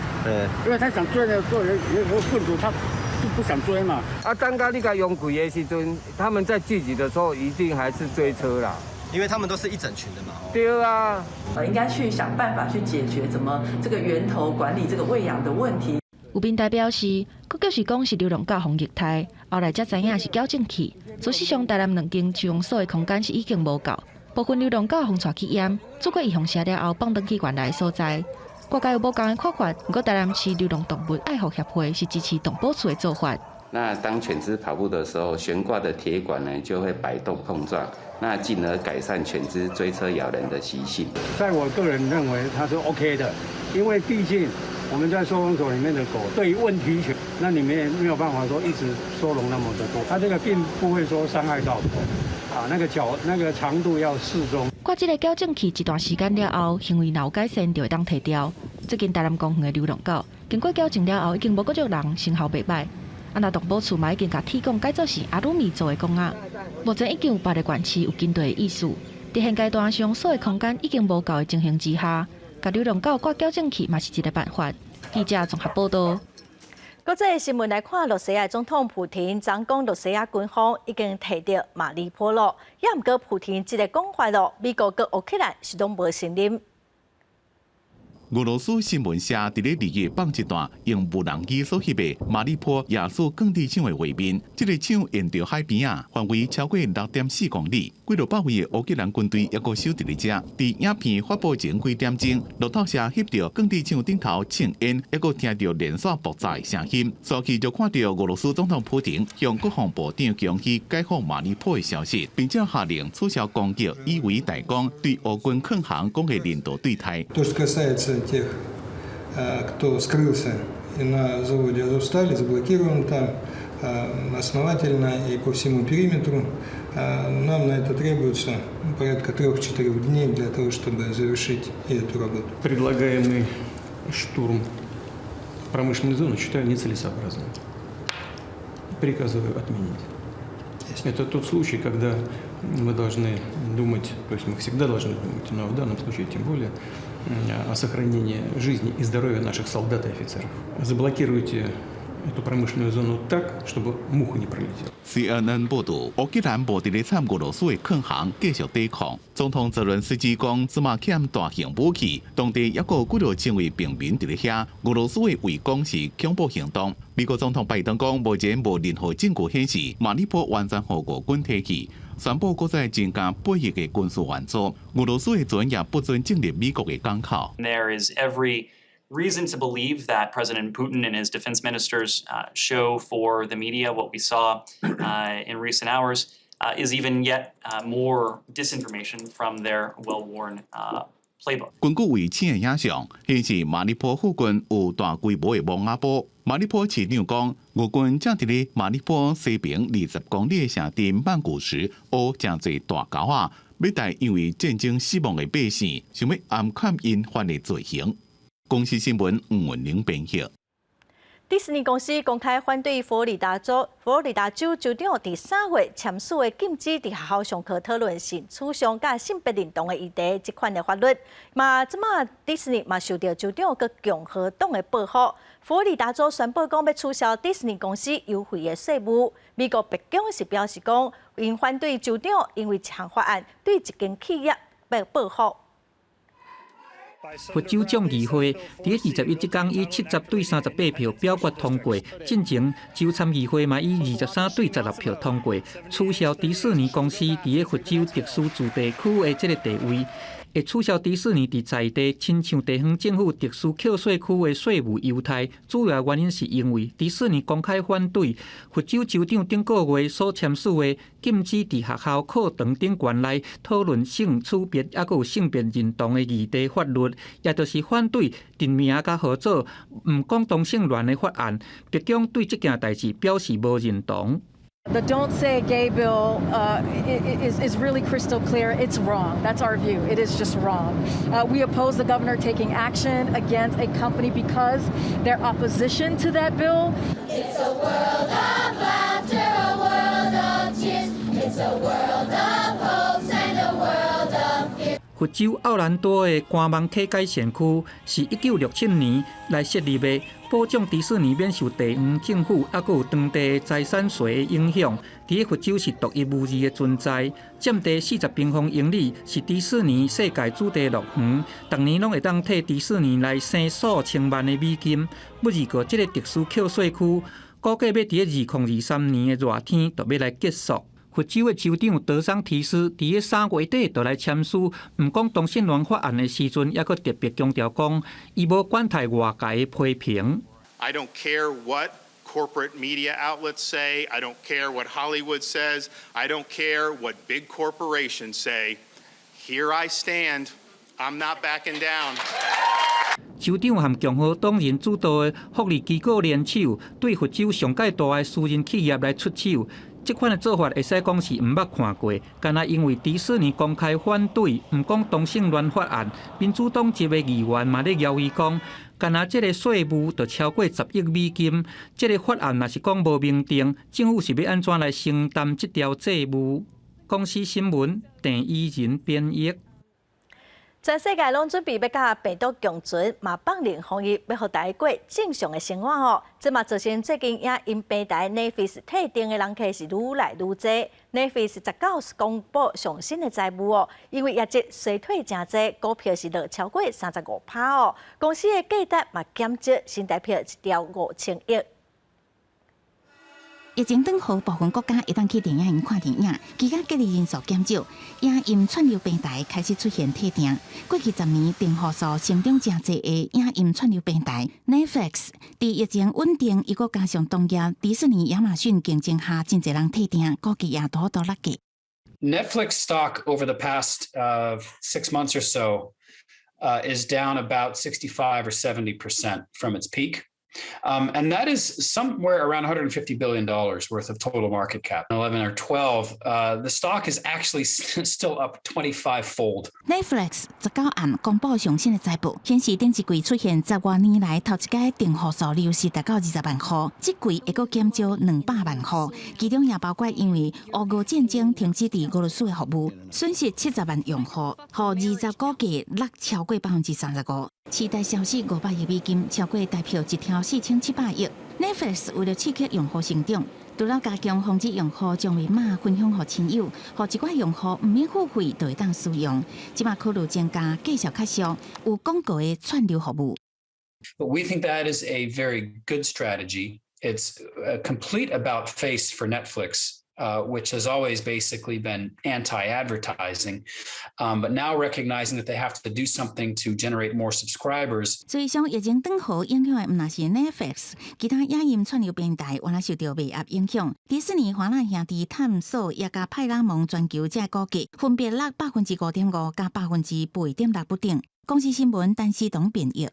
因为他想追的时候，有混主他就不想追嘛。刚刚你甲用鬼的时阵，他们在聚集的时候一定还是追车啦。因为他们都是一整群的嘛。对啊，应该去想办法去解决怎么这个源头管理这个喂养的问题。有民代表示，佫就是讲是流浪狗防疫胎，后来才知影是矫正器。事实上，台南2间收容所的空间是已经无够，部分流浪狗互带去验，做过预防射了后放转去原来的所在。各界有无同的看法，不过台南市流浪动物爱护协会是支持动保处的做法。那当犬只跑步的时候，悬挂的铁管呢就会摆动碰撞，那进而改善犬只追车咬人的习性。在我个人认为它是 OK 的，因为毕竟我们在收容所里面的狗对于问题犬，那你们也没有办法说一直收容那么的多，它这个并不会说伤害到狗。那个长度要适中。挂这个矫正器一段时间了后，行为若有改善就会当提掉。最近台南公园的流浪狗经过矫正了后，已经无够少人成效袂歹。安那动保处嘛已经甲铁公改造成阿鲁米做的公仔。目前已经有8个县市有跟对的意思。在现阶段，上锁的空间已经无够的情形之下，甲流浪狗挂矫正器嘛是一个办法。记者综合报道。国际新闻来看，罗西亚总统普廷昨讲，罗西亚军方已经摕到马里波罗，也毋过普廷这个讲法咯，美国佮乌克兰是拢无承认。俄罗斯新闻社伫咧2月放一段用无人机所翕的马里坡耶稣降地场的画面，这个场沿着海边啊，范围超过6.4公里。几落百位的乌克兰军队抑阁守伫咧遮。伫影片发布前几点钟，路透社翕到降地场顶头庆烟，抑阁听到连续爆炸的声音。早期就看到俄罗斯总统普京向国防部长强去解放马里坡的消息，并且下令取消攻击，以为代讲对俄军抗航讲的领导对台。тех, кто скрылся и на заводе Азовсталь, заблокирован там основательно и по всему периметру. Нам на это требуется порядка 3-4 дней для того, чтобы завершить эту работу. Предлагаемый штурм промышленной зоны считаю нецелесообразным. Приказываю отменить. Это тот случай, когда мы должны думать, то есть мы всегда должны думать, но в данном случае тем более, о сохранении жизни и здоровья наших солдат и офицеров. Заблокируйте эту промышленную зону так, чтобы муха не пролетела. CNN 报道，乌克兰无伫咧参俄罗斯的抗航，继续抵抗。总统泽伦斯基讲，芝麻欠大型武器，当地也有几多千位平民伫咧遐。俄罗斯的围攻是恐怖行动。美国总统拜登讲，目前无任何证据显示马里坡完全互俄军提起。宣布国在增加8亿嘅军事援助，俄罗斯嘅专业不准进入美国嘅港口。There is every reason to believe that President Putin and his defense ministers show for the media what we saw in recent hours is even yet more disinformation from their well-worn playbook. 根据卫星嘅影像，显示马里坡附近有大规模嘅蒙阿波。马里坡市长讲，俄军正伫咧马里坡西边20公里嘅城镇曼古时，乌真侪大狗仔，要带因为战争死亡嘅百姓，想要暗砍因犯嘅罪行。公司新闻吴文玲编辑。迪士尼公司公开反对佛罗里达州州长第3月签署的禁止伫学校上课讨论性取向甲性别认同的议题这款的法律。嘛，即马迪士尼嘛受到州长佮共和党的报复。佛罗里达州宣布讲要取消迪士尼公司优惠的税务。美国白宫是表示讲，因反对州长因为这项法案对一间企业被报复。佛州众议会伫21即天以70对38票表决通过，进前州参议会嘛以23对16票通过，取消迪士尼公司伫佛州特殊自治区的这个地位。会取消迪士尼伫在地亲像地方政府特殊扣税区的税务优待，主要原因是因为迪士尼公开反对佛州州长顶个月所签署的禁止伫学校课堂顶悬内讨论性区别也有性别认同的议题法律，也就是反对定名甲合作唔讲同性恋的法案。白宫对这件代志表示无认同。The Don't Say Gay bill is really crystal clear. It's wrong. That's our view. It is just wrong. We oppose the governor taking action against a company because their opposition to that bill. It's a world of laughter, a world of tears. It's a world of hopes and a world of fear. 佛州奥兰多的关望溪改善区是1967年来设立的，保障迪士尼免受地方政府还有当地财产税的影响。伫佛州是独一无二的存在，占地40平方英里，是迪士尼世界主题乐园，逐年拢会当替迪士尼来省数千万的美金。不过，这个特殊扣税区估计要伫2023年的热天就要来结束。佛州的州长德桑提斯伫3月底就来签署唔讲同性恋法案的时阵，也佫特别强调讲，伊无管太外界的批评。I don't care what corporate media outlets say. I don't care what Hollywood says. I don't care what big corporations say. Here I stand. I'm not backing down. 州长和共和党人主导的福利机构联手，对佛州上界大的私人企业来出手。这款的做法会使讲是毋捌看过，干那因为迪士尼公开反对，毋讲同性恋法案，民主党一位议员嘛咧邀伊讲，干那这个税务就超过10亿美金，这个法案若是讲无明定，政府是要安怎来承担这条债务？公司新闻郑依仁编译。全世界拢准备要甲病毒共存，嘛放任防疫，要互大家过正常的生活哦。这嘛造成最近也因平台 Netflix 退订的人客是愈来愈多。Netflix 19公布上新的财务哦，因为业绩衰退真济，股票是落超过35%哦。公司的价值嘛减值，新台币1兆5000亿。疫情转好，部分国家会当去电影院看电影，期间隔离人数减少，影音串流平台开始出现退订。过去10年，订户数成长真济的影音串流平台 Netflix， 伫疫情稳定，伊阁加上同业迪士尼、亚马逊竞争下，真济人退订，估计也多落价。Netflix stock over the past 6 months or so is down about 65 or 70% from its peak. And that is somewhere around $150 billion worth of total market cap. 11 or 12, the stock is actually still up 25-fold. Netflix 19暗公布上新的财报，显示顶一季出现10多年来头一届订户数流失达到20万户，这季会阁减少200万户，其中也包括因为俄乌战争停止伫俄罗斯的服务，损失70万用户，互20估计落超过35%。期待消息500亿美金，超过代票一条4700亿。Netflix 为了刺激用户成长，除了加强防止用户将密码分享给亲友，互一寡用户唔免付费就会当使用。即马考虑增加介绍较少有广告的串流服务。But we think that is a very good strategy. It's a complete about face for Netflix. Which has always basically been anti-advertising, but now recognizing that they have to do something to generate more subscribers. 所以，像疫情转好影响的唔那是 Netflix， 其他影音串流平台原来受到微压影响。迪士尼、华纳兄弟探索也甲派拉蒙全球这估计分别落5.5%加8.6%不等。公司新闻陈思彤编译。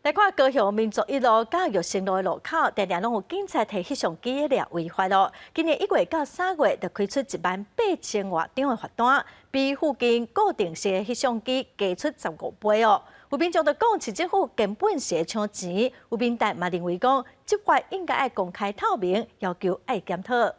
来看高雄民族一路到玉成路的路口，常常拢有警察摕翕相机的违法咯。今年1月到3月，就开出18000多张的罚单，比附近固定式的翕相机加出15倍哦。有民众就讲，市政府根本是抢钱。有民代嘛认为讲，执法应该要公开透明，要求要检讨。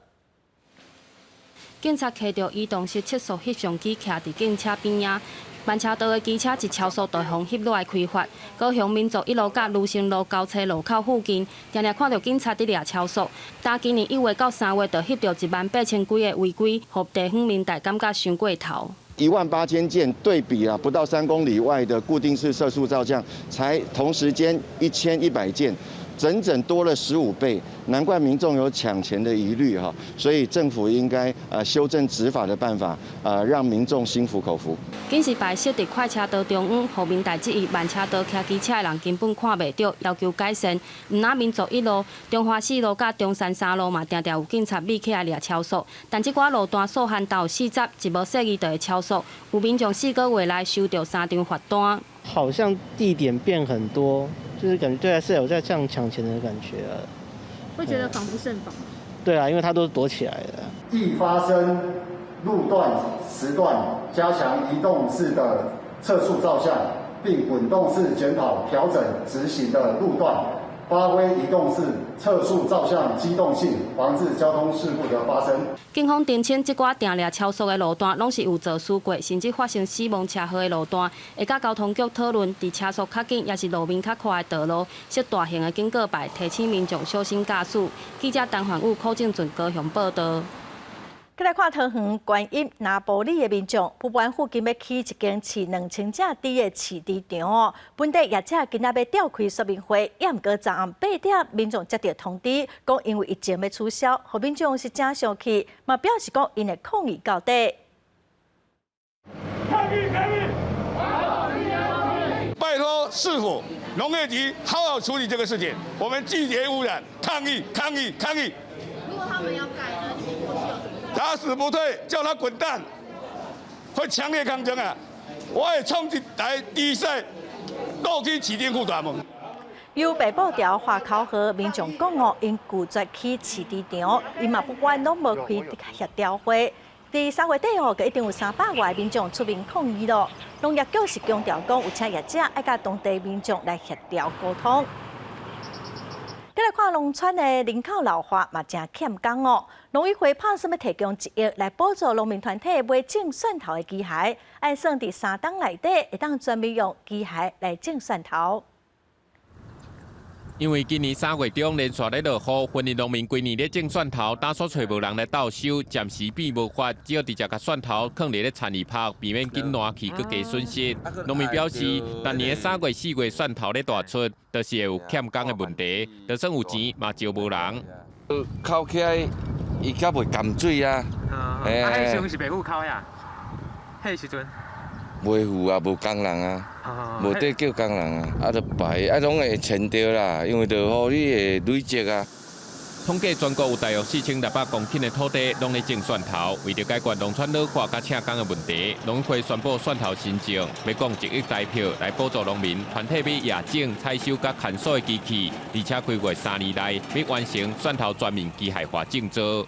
警察摕着移动式测速翕相机徛伫警车边仔。慢车道的机车一超速大风翕落来开发，高雄民族一路甲卢成路交叉路口附近，常常看到警察伫掠超速。但今年1月到3月，就翕到18000几个违规，互地方民代感觉伤过头。18000件对比不到3公里外的固定式测速照相，才同时间1100件。整整多了15倍，难怪民众有抢钱的疑虑哈，所以政府应该修正执法的办法，让民众心服口服。警示牌设伫快车道中央，互民代质疑慢车道骑机车的人根本看袂到，要求改善。唔那民族一路、中华四路甲中山3路嘛，常常有警察秘起来掠超速，但这寡路段速限到40，一无适宜就会超速。有民众4个月来收到3张罚单。好像地点变很多。就是感觉对啊，是有在这样抢钱的感觉啊，会觉得防不胜防。对啊，因为它都是躲起来的。易发生路段、时段加强移动式的测速照相，并滚动式检讨调整执行的路段，发挥移动式测速照相机动性，防治交通事故的发生。警方澄清，这寡定掠超速的路段，拢是有做事过，甚至发生死亡车祸的路段，会甲交通局讨论，伫车速较紧，也是路面较宽的道路，设大型的警告牌，提醒民众小心驾驶。记者陈焕武、柯正俊高雄报道。再来看桃园观音拿埔里的民众，埔湾附近要起一间饲2000只猪的饲猪场哦。本地业者今仔要召开说明会，也毋过昨暗8点，民众接到通知，讲因为疫情要取消，互民众是正常去，嘛表示讲因会抗议到底。拜托市府农业局好好处理这个事情，我们季节污染抗议。如果他们要改呢，你们过去有什么？打死不退，叫他滚蛋！会强烈抗争啊！我会冲一台猪屎，落去市政府大门。由北部条花口河民众讲哦，因拒绝去市场场，因嘛不管拢无开协调会。伫3月底哦，就一定有300外民众出面抗议咯。农业局是强调讲，有请业者爱甲当地民众来协调沟通。再来看农村的人口老化嘛，真欠工哦。农委会拍算要提供1亿来补助农民团体买种蒜头的机械，按算伫3档内底会当专门用机械来种蒜头。因为今年3月中连续咧落雨，分日农民规年咧种蒜头，打所找无人来倒收，暂时变无法，只好直接甲蒜头放伫咧田里拍，避免紧烂去，佮加损失。农民表示，逐年3月、4月蒜头咧大出，就是会有欠工的问题，就算有钱嘛招无人。扣起来，伊较袂含水啊。迄时是白虎扣呀？迄时阵？袂付啊，无工人啊，无得叫工人啊，啊，就白，啊，拢会穿着啦，因为着互你会累积啊。统计全国有大约4600公顷的土地拢咧种蒜头，为着解决农村老化甲请工的问题，农委会宣布蒜头新政，要讲1亿台票来补助农民团体买野种、采收甲砍树的机器，而且规划3年内要完成蒜头全面机械化种植。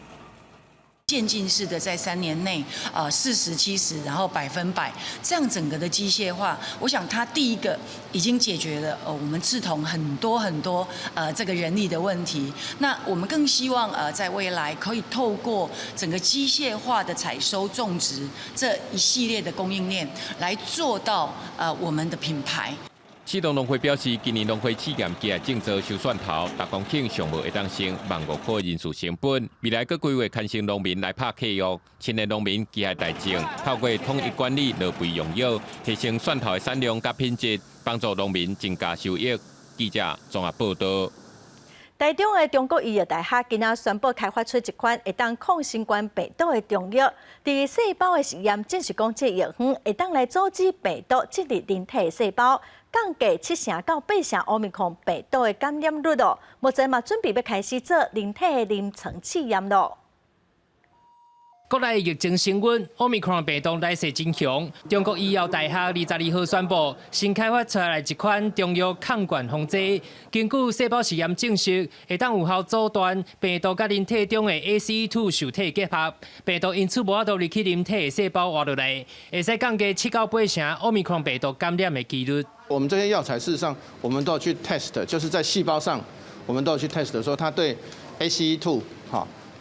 渐进式的在3年内，40、70，然后100%，这样整个的机械化，我想它第一个已经解决了我们赤桐很多这个人力的问题。那我们更希望在未来可以透过整个机械化的采收、种植这一系列的供应链，来做到我们的品牌。市农农会表示，今年农会试验机械种植收蒜头，10公顷尚无会当省1.5块人事成本。未来佮规划牵成农民来拍契约，亲的农民机械代种，透过统一管理落肥用药，提升蒜头的产量甲品质，帮助农民增加收益。记者综合报道。台中的中国医药大学今仔宣布开发出一款会当抗新冠病毒的中药，伫细胞的实验证实讲，这药方会当来阻止病毒进入人体的细胞，降低7成到8成奥密克戎病毒的感染率哦。目前嘛准备要开始做人体的临床试验咯。国内疫情升温，奥密克戎病毒来势真强。中国医药大学22号宣布，新开发出来一款中药抗原防剂，根据细胞实验证实，会当有效阻断病毒甲人体中的 ACE2 受体结合，病毒因此无法度入去人体的细胞活落来，会使降低7到8成奥密克戎病毒感染的几率。我们这些药材事实上，我们都要去 test， 就是在细胞上，我们都要去 test 说它对 ACE2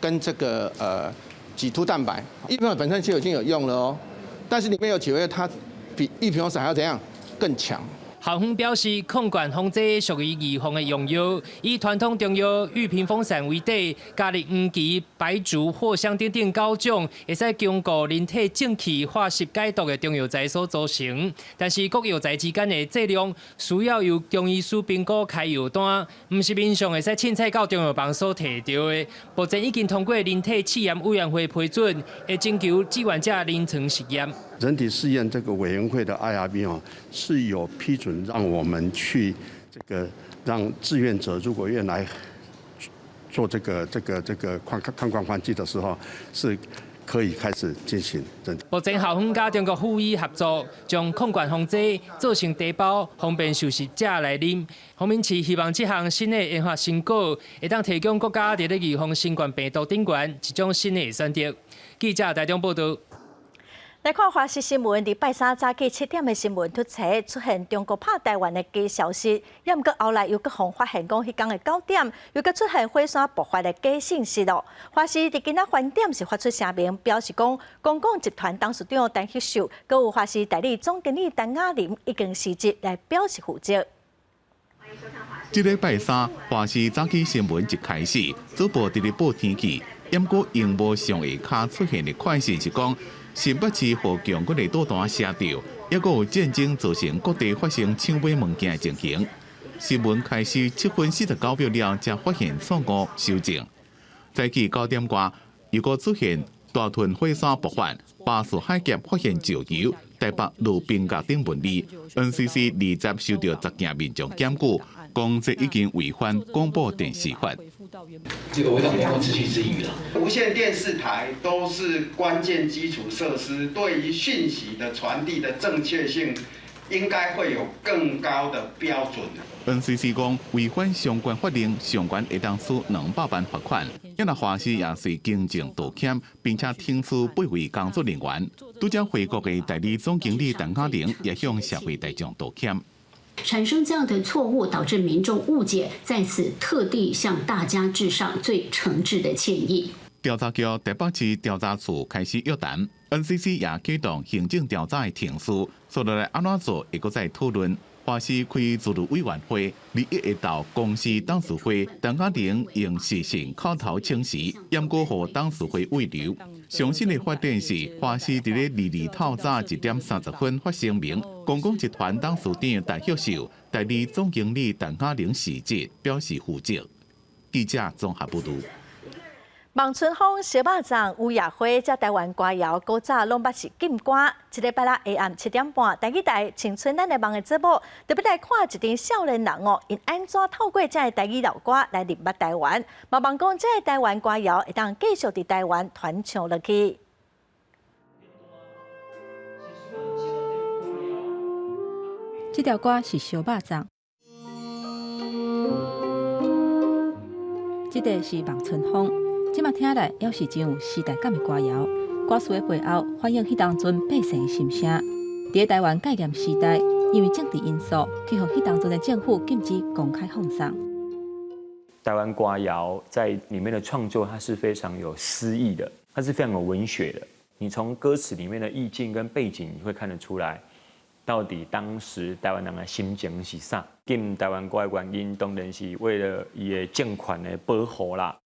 跟这个己突蛋白，异皮本身就已经有用了哦，但是里面有几位它比异皮还要怎样更强。校方表示，抗原防剂属于预防的用药，以传统中药玉屏风散为底，加入黄芪、白术、藿香等等9种，会使强固人体正气、化湿解毒的中药材所组成。但是各药材之间的剂量需要由中医师评估开药单，不是民众会使凊彩到中药房所摕到的。目前已经通过人体试验委员会批准，会征求志愿者临床实验。人体试验这个委员会的 IRB 是有批准让我们去让志愿者如果愿来做这个抗冠环剂的时候，是可以开始进行。目前校方甲中国护医合作，将抗原防剂做成茶包，方便受试者来啉。洪明市希望这项新的研发成果会当提供国家在预防新冠病毒顶端一种新的选择。记者台中报道。来看华视新闻，伫拜三早起7点的新闻突出现中国拍台湾的假消息，也毋过后来又搁互发现讲，迄天的9点又搁出现火山爆发的假信息咯。华视伫今仔饭店是发出声明，表示讲，公共集团董事长陈旭秀，搁有华视代理总经理陈雅玲已经辞职来表示负责。这个拜三，华视早起新闻一开始，主播伫咧报天气，不过荧幕上下骹出现的快讯是讲。新北市附近佫会倒弹车潮，也佫有战争造成各地发生抢买物件的情形。新闻开始7分49秒了，才发现错误修正。早起9点外，又佫出现大屯火山爆发，巴士海峡发现石油，台北路边架顶问题 ，NCC 20收到10件民众检举，讲这已经违反广播电视法。这个违反公共秩序之余了。无线电视台都是关键基础设施，对于讯息的传递的正确性应该会有更高的标准。NCC 讲违反相关法令，相关会当处200万罚款。因那华视也是经正道歉，并且停止8位工作人员。拄则回国的代理总经理陈嘉玲也向社会大众道歉。产生这样的错误，导致民众误解，在此特地向大家致上最诚挚的歉意。调查局台北市调查处开始约谈 ，NCC 也启动行政调查的程序，接下来安怎做会搁再讨论。华视开自律委员会21日到公司董事会，陈嘉玲用事实口头请辞，严格予董事会慰留。上新的发展是华视伫咧22透早1点30分发声明，公共集团董事长戴旭秀、代理总经理陈嘉玲辞职，表示负责。记者综合报道。望春风、小肉粽、乌鸦花，才台湾歌谣，古早拢捌是禁歌。一礼拜六下暗7点半，台语台《青春咱的梦》的节目，特别来看一群少年人哦，因安怎透过这个台语老歌来入捌台湾，嘛望讲这个台湾歌谣会当继续伫台湾传唱落去。这条歌是小肉粽，这个是望春风。即马听来，也是真有时代感的歌谣。歌词的背后反映迄当阵百姓的心声。伫台湾戒严时代，因为政治因素，去互迄当阵的政府禁止公开放送。台湾歌谣在里面的创作，它是非常有诗意的，它是非常有文学的。你从歌词里面的意境跟背景，你会看得出来，到底当时台湾人的心情是啥。禁台湾歌的原因，当然是为了伊的政权的保护啦。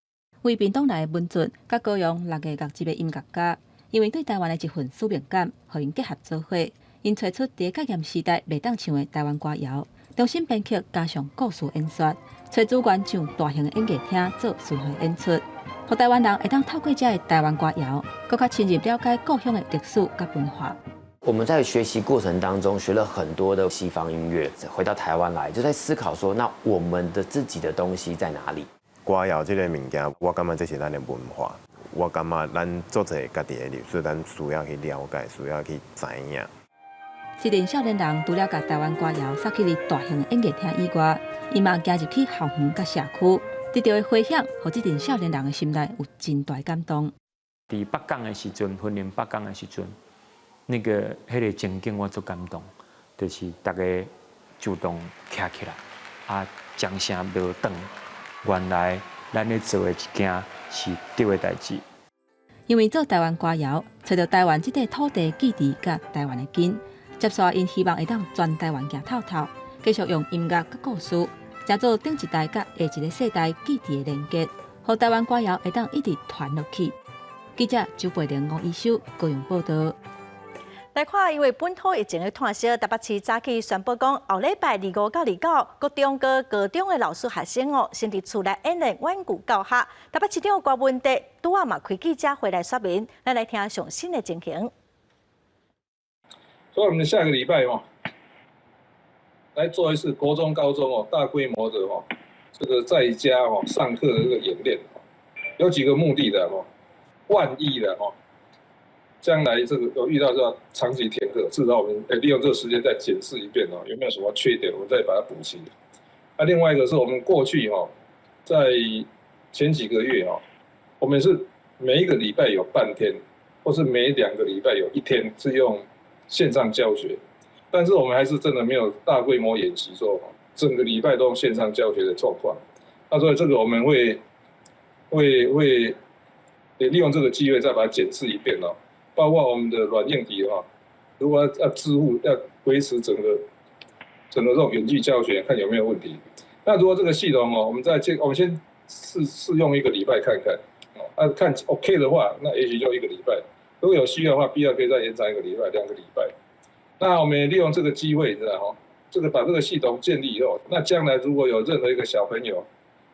为屏东内的文俊，甲高雄6个乐集的音乐家，因为对台湾的一份使命感，互因结合做伙，因找出伫戒严时代袂当唱的台湾歌谣，重新编曲加上故事演说，找主管上大型的演艺厅做巡回演出，互台湾人会当透过这个台湾歌谣，更加深入了解故乡的历史甲文化。我们在学习过程当中学了很多的西方音乐，回到台湾来就在思考说，那我们的自己的东西在哪里？歌谣这个物件，我感觉这是咱的文化。我感觉咱做者家己的历史，咱需要去了解，需要去知影。一群少年人除了甲台湾歌谣撒去伫大型的演艺厅以外，伊嘛加入去校园甲社区，得到的回响，互这群少年人的心内有真大感动。伫北港的时阵，训练北港的时阵，迄个情景我足感动，就是大家主动站起来，啊，掌声落长。原来咱咧做的一件是对的代志。因为做台湾歌谣，找到台湾这块土地记忆甲台湾的根，接续因希望会当全台湾行透透，继续用音乐甲故事，成做顶一代甲下一个世代记忆的连接，互台湾歌谣会当一直传落去。记者周培玲、吴一修高雄报道。来看，因为本土疫情的炭烧，台北市早起宣布讲，后礼拜25到29，各中高中的老师学生哦，先伫厝内演练远距教学。台北市长郭文德拄仔嘛开记者会来说明，咱来听上新的情形。所以我们下个礼拜哦，来做一次国中、高中哦大规模的哦这个在家哦上课的这个演练，有几个目的的哦，万一的哦。将来这个有遇到这样长期停课，至少我们利用这个时间再检视一遍哦，有没有什么缺点，我们再把它补齐。另外一个是我们过去在前几个月我们是每一个礼拜有半天，或是每2个礼拜有1天是用线上教学，但是我们还是真的没有大规模演习说整个礼拜都用线上教学的状况。所以这个我们会利用这个机会再把它检视一遍哦。包括我们的软硬体如果要支付要维持整个这种远距教学，看有没有问题。那如果这个系统我们先试用1个礼拜看看，看 OK 的话，那也许就1个礼拜。如果有需要的话，必要可以再延长1个礼拜、2个礼拜。那我们也利用这个机会，知道这个把这个系统建立以后，那将来如果有任何一个小朋友，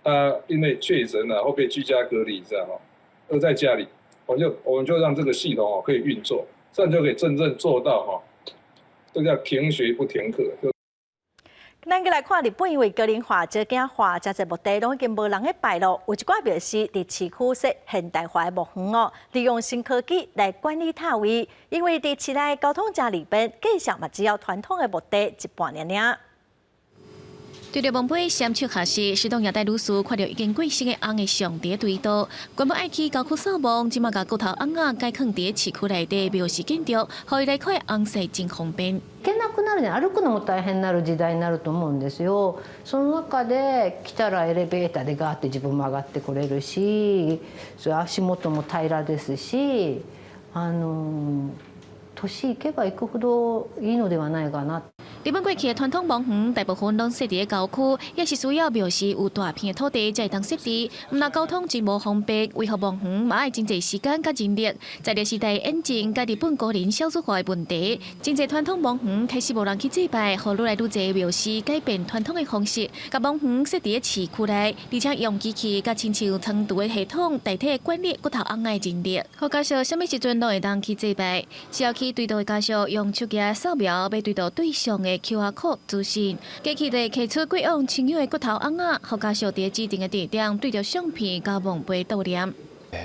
他因为确诊了或被居家隔离，知道而在家里。我们就让这个系统可以运作，这样就可以真正做到这叫停学不停课。咱来看日本因为高龄化、少子化，真侪目的拢已经无人去摆咯。有一寡表示，伫市区设现代化的木园哦，利用新科技来管理摊位，因为伫市内交通真利便，继续嘛只要传统的目的一半尔。对着墓碑闪手下时，市动也带女士看到已经过世的翁的上伫对倒，原本爱去郊区扫墓，即马甲骨头翁仔改放伫市区内底，表示建筑，互伊来看翁婿真方便。行けなくなるね、歩くのも大変になる時代になると思うんですよ。その中で来たらエレベーターでガーって自分も上がってこれるし、それ足元も平らですし、年いけばいくほどいいのではないかな。日本过去的传统墓园大部分拢设伫郊区，也是需要表示有大片的土地才会当设置。毋但交通真无方便，为何墓园嘛爱真侪时间甲人力？在这时代演进，甲日本高龄少子化的问题，真侪传统墓园开始无人去祭拜，互愈来愈侪庙事改变传统的方式，甲墓园设伫市区内，而且用机器甲亲像长途的系统代替管理骨头翁的人力，互家属什么时阵都会当去祭拜。只要去对倒的家属用手机扫描，要对倒对象的QR code 资讯，机器就会刻出过往亲友的骨頭翁仔，互家屬喺指定嘅地點對着相片甲墓碑悼念。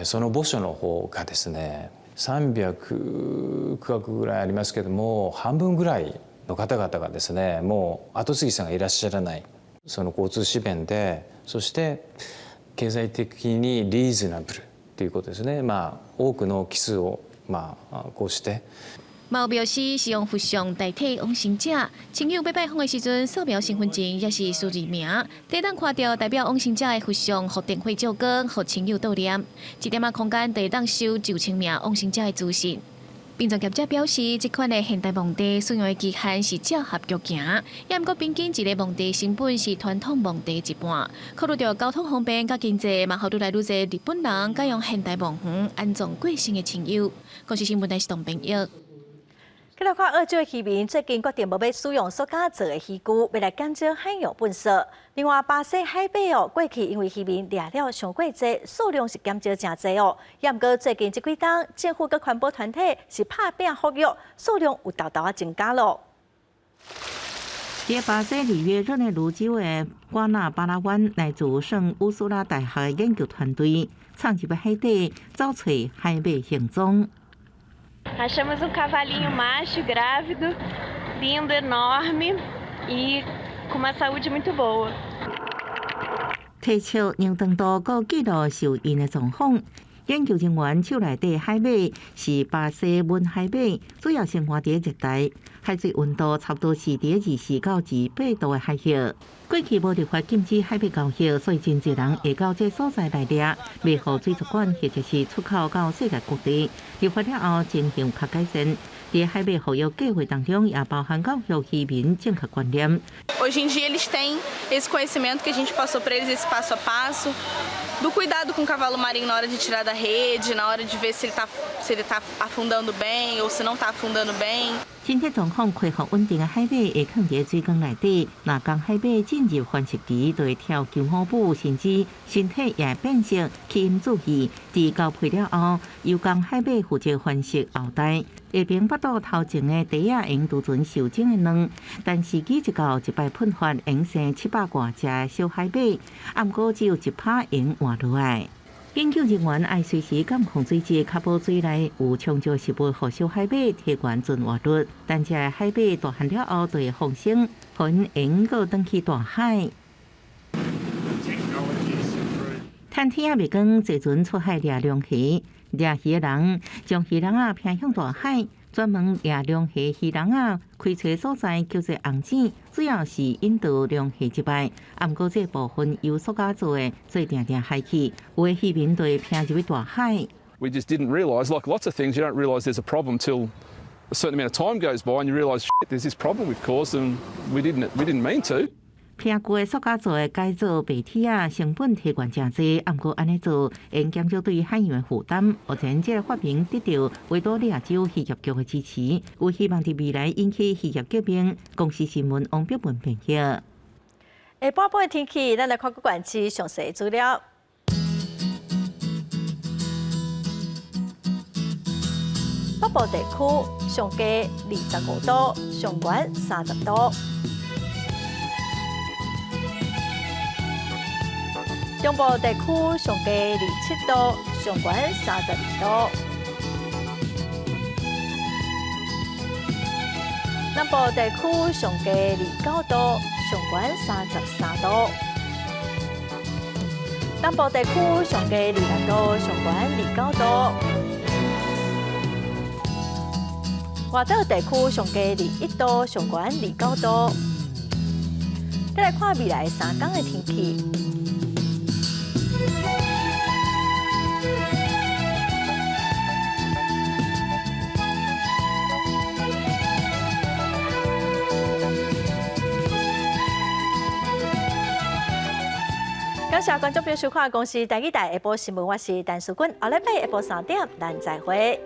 その墓所の方がですね、300区画ぐらいありますけども、半分ぐらいの方々がですね、もう後継ぎさんがいらっしゃらない。その交通支便で、そして経済的にリーズナブルということですね。多くの奇数をこうして。嘛有表示是用佛像代替往生者，亲友要拜访的时阵扫描身份证也是数字名，得当看到代表往生者的佛像，互电话照光，互亲友悼念。一点仔空间得当收9000名往生者的资讯。殡葬业者表示，这款的现代墓地使用的期限是照合约行，也毋过平均一个墓地成本是传统墓地一半。考虑到交通方便甲经济，嘛，互愈来愈侪日本人改用现代墓园安葬过身的亲友。公司新闻台是董朋友。再来看澳洲的渔民最近决定无要使用塑胶做的渔具，要来减少海洋粪扫。另外，巴西海贝哦，过去因为渔民掠了上过济，数量是减少真济哦。也毋过最近这几冬，政府佮环保团体是拍拼呼吁，数量有大大增加咯。在巴西里约热内卢州的瓜纳巴拉湾，来自圣乌苏拉大学的研究团队，闯入海底找找海贝行踪。Achamos cavalinho macho, grávido, lindo, enorme e com uma saúde muito boa. 体测能长度和记录受孕的状况。研究人员手内底海马是巴西温海马，主要生活伫热带，海水温度差不多是伫24到28度的海域。过去无立法禁止海马交易，所以真侪人会到这所在来掠，卖互水族馆或者是出口到世界各地。立法了后，情形较改善。在海马保育计划当中，也包含教育渔民正确观念。Hoje em dia eles têm esse conhecimento que a gente passou para eles, esse passo a passo, do cuidado com o cavalo marinho na hora de tirar da rede, na hora de ver se ele tá afundando bem ou se não tá afundando bem. 身体状况恢复稳定的海马会放伫水缸内底，若当海马进入繁殖期，就会跳救火舞，甚至身体也会变色，起因注意。伫交配了后，由讲海马负责繁殖后代。下边腹肚头前的底仔用独存受精的卵，但时机一到，一摆喷发用生700多只的小海马，啊，毋过只有1%用活落来。研究人员爱随时监控水质，确保水内有充足食物，互小海马提悬存活率。但这海马大汉了后，就会放生，互因用个转去大海。趁天也未光，坐船出海掠龙虾。掠鱼的人将鱼笼偏向大海，专门掠龙虾鱼笼开采所在叫做红井，主要是引导龙虾入海。啊，毋过这部分由塑胶做的，所以定定海去，有的渔民就会偏入去大海。We just didn't realise, like lots of things, you don't realise there's a problem till a certain amount of time goes by, and you realise there's this problem we've caused, and we didn't mean to. 偏旧的塑胶做的改造白体成本提悬真济，啊，毋过安尼做，会减少对海洋的负担。目前这个发明得到维多利亚州渔业局的支持，有希望伫未来引起渔业革命。公司新闻王碧文编辑。下半部的天气，咱来看各县市详细资料。北部地区上低25度，上悬30度。中部地区上低27度，上悬32度。南部地区上低29度，上悬33度。南部地区上低26度，上悬29度。外岛地区上低21度，上悬29度。再来看未来3天的天气。感谢观众朋友收看《公视第2台下晡新闻》，我是陈淑君。下礼拜下晡3点，咱再会。